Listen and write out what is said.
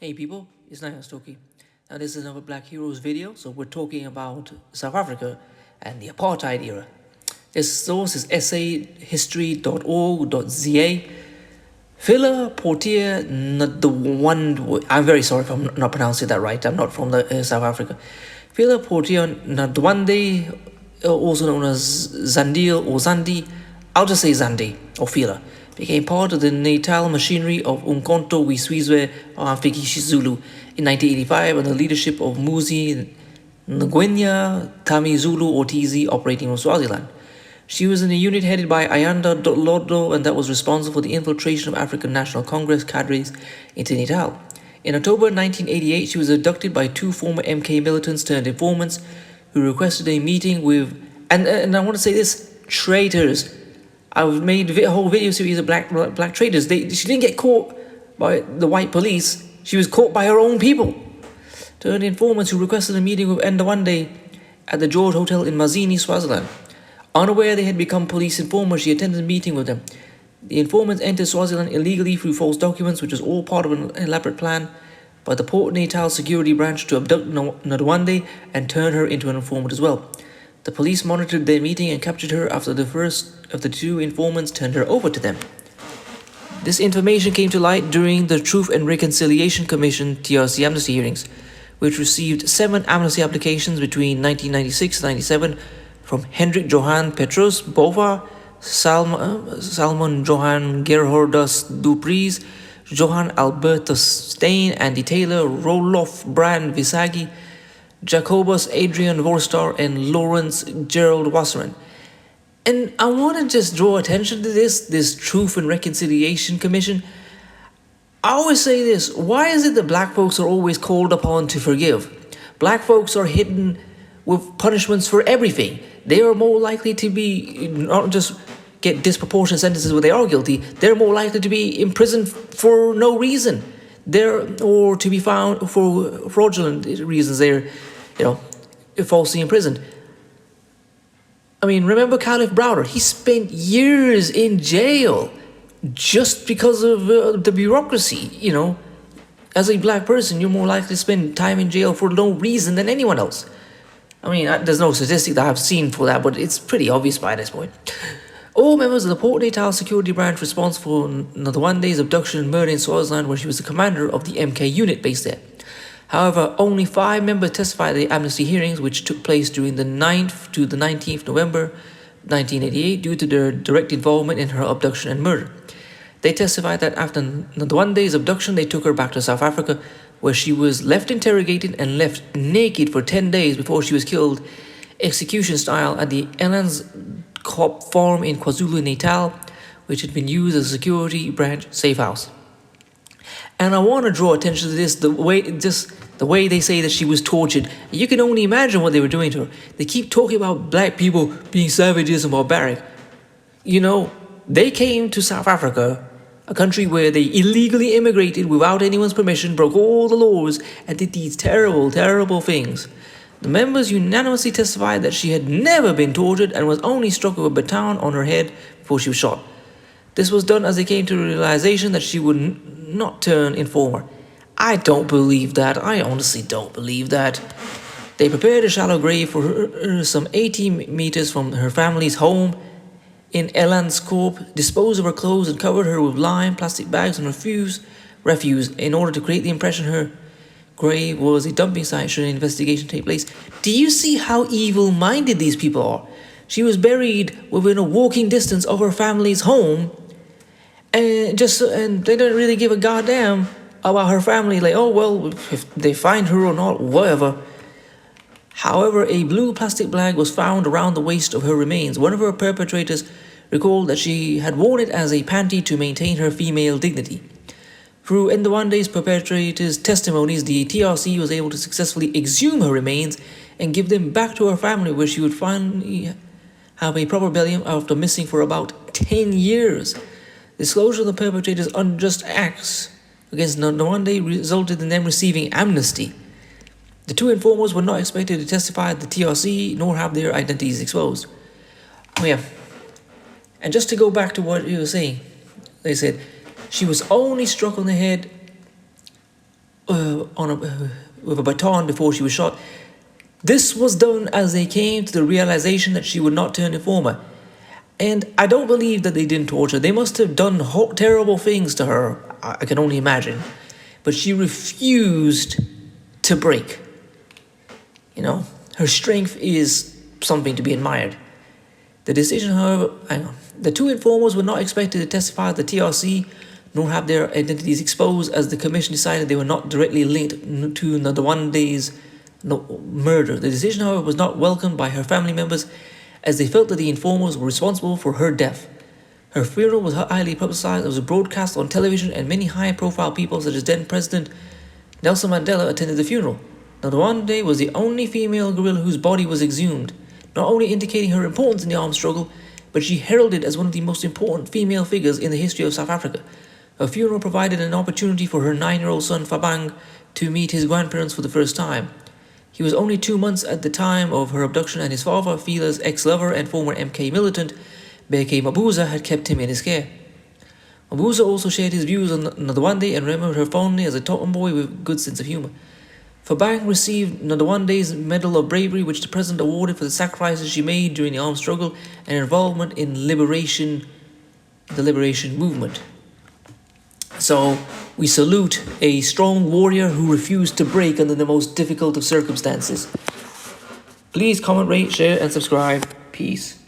Hey people, it's Naya Stoki. Now this is another Black Heroes video, so we're talking about South Africa and the apartheid era. This source is sahistory.org.za. Phila, Portia, Ndwandwe. I'm very sorry if I'm not pronouncing that right. I'm not from South Africa. Phila, Portia, Ndwandwe, also known as Zandile or Zandi. I'll just say Zandi or Phila, became part of the natal machinery of Umkhonto weSizwe Amfikishi Zulu in 1985 under the leadership of Muzi Ngwenya Tami Zulu Ortizi operating from Swaziland. She was in a unit headed by Ayanda Lodo, and that was responsible for the infiltration of African National Congress cadres into Natal. In October 1988, she was abducted by two former MK militants turned informants who requested a meeting with, and I want to say this, traitors. I've made a whole video series of black traitors. She didn't get caught by the white police. She was caught by her own people. Turned informants who requested a meeting with Ndwandwe at the George Hotel in Mazini, Swaziland. Unaware they had become police informers, she attended a meeting with them. The informants entered Swaziland illegally through false documents, which was all part of an elaborate plan by the Port Natal security branch to abduct Ndwandwe and turn her into an informant as well. The police monitored their meeting and captured her after the first of the two informants turned her over to them. This information came to light during the Truth and Reconciliation Commission (TRC) amnesty hearings, which received 7 amnesty applications between 1996 and 97 from Hendrik Johan Petrus Bova, Salmon Johan Gerhardus Dupries, Johan Albertus Stein, Andy Taylor, Roloff Brand Visagi, Jacobus Adrian Vorstar, and Lawrence Gerald Wasserman. And I want to just draw attention to this Truth and Reconciliation Commission. I always say this, why is it that black folks are always called upon to forgive? Black folks are hidden with punishments for everything. They are more likely to be, not just get disproportionate sentences where they are guilty, they're more likely to be imprisoned for no reason. Or to be found for fraudulent reasons, they're, falsely imprisoned. I mean, remember Caliph Browder? He spent years in jail just because of the bureaucracy, As a black person, you're more likely to spend time in jail for no reason than anyone else. I mean, there's no statistic that I've seen for that, but it's pretty obvious by this point. All members of the Port Natal security branch responsible for Ndwandwe's abduction and murder in Swaziland, where she was the commander of the MK unit based there. However, only 5 members testified at the amnesty hearings, which took place during the 9th to the 19th November 1988 due to their direct involvement in her abduction and murder. They testified that after Ndwandwe's abduction, they took her back to South Africa, where she was left interrogated and left naked for 10 days before she was killed, execution style, at the Elands Kop farm in KwaZulu-Natal, which had been used as a security branch safe house. And I want to draw attention to this, the way they say that she was tortured. You can only imagine what they were doing to her. They keep talking about black people being savages and barbaric. They came to South Africa, a country where they illegally immigrated without anyone's permission, broke all the laws, and did these terrible, terrible things. The members unanimously testified that she had never been tortured and was only struck with a baton on her head before she was shot. This was done as they came to the realization that she would not turn informer. I don't believe that. I honestly don't believe that. They prepared a shallow grave for her some 80 meters from her family's home in Elandskorp, disposed of her clothes and covered her with lime, plastic bags and refuse in order to create the impression her grave was a dumping site should an investigation take place. Do you see how evil-minded these people are? She was buried within a walking distance of her family's home, and they don't really give a goddamn about her family, like, oh well, if they find her or not, whatever. However, a blue plastic bag was found around the waist of her remains. One of her perpetrators recalled that she had worn it as a panty to maintain her female dignity. Through Ndwandwe's perpetrators' testimonies, the TRC was able to successfully exhume her remains and give them back to her family, where she would finally have a proper burial after missing for about 10 years. Disclosure of the perpetrators' unjust acts against Ndwandwe resulted in them receiving amnesty. The 2 informers were not expected to testify at the TRC, nor have their identities exposed. Oh yeah. And just to go back to what you were saying, they said she was only struck on the head with a baton before she was shot. This was done as they came to the realization that she would not turn informer. And I don't believe that they didn't torture. They must have done terrible things to her. I can only imagine. But she refused to break. You know, her strength is something to be admired. The decision, however, the two informers were not expected to testify at the TRC, nor have their identities exposed, as the commission decided they were not directly linked to Ndwandwe's murder. The decision, however, was not welcomed by her family members, as they felt that the informers were responsible for her death. Her funeral was highly publicized. It was broadcast on television, and many high-profile people, such as then President Nelson Mandela, attended the funeral. Ndwandwe was the only female guerrilla whose body was exhumed, not only indicating her importance in the armed struggle, but she heralded as one of the most important female figures in the history of South Africa. Her funeral provided an opportunity for her 9-year-old son Thabang to meet his grandparents for the first time. He was only 2 months at the time of her abduction, and his father, Phila's ex-lover and former MK militant, Beke Mabuza, had kept him in his care. Mabuza also shared his views on Ndwandwe and remembered her fondly as a totem boy with a good sense of humor. Thabang received Ndwandwe's Medal of Bravery, which the president awarded for the sacrifices she made during the armed struggle and involvement in the liberation movement. So, we salute a strong warrior who refused to break under the most difficult of circumstances. Please comment, rate, share, and subscribe. Peace.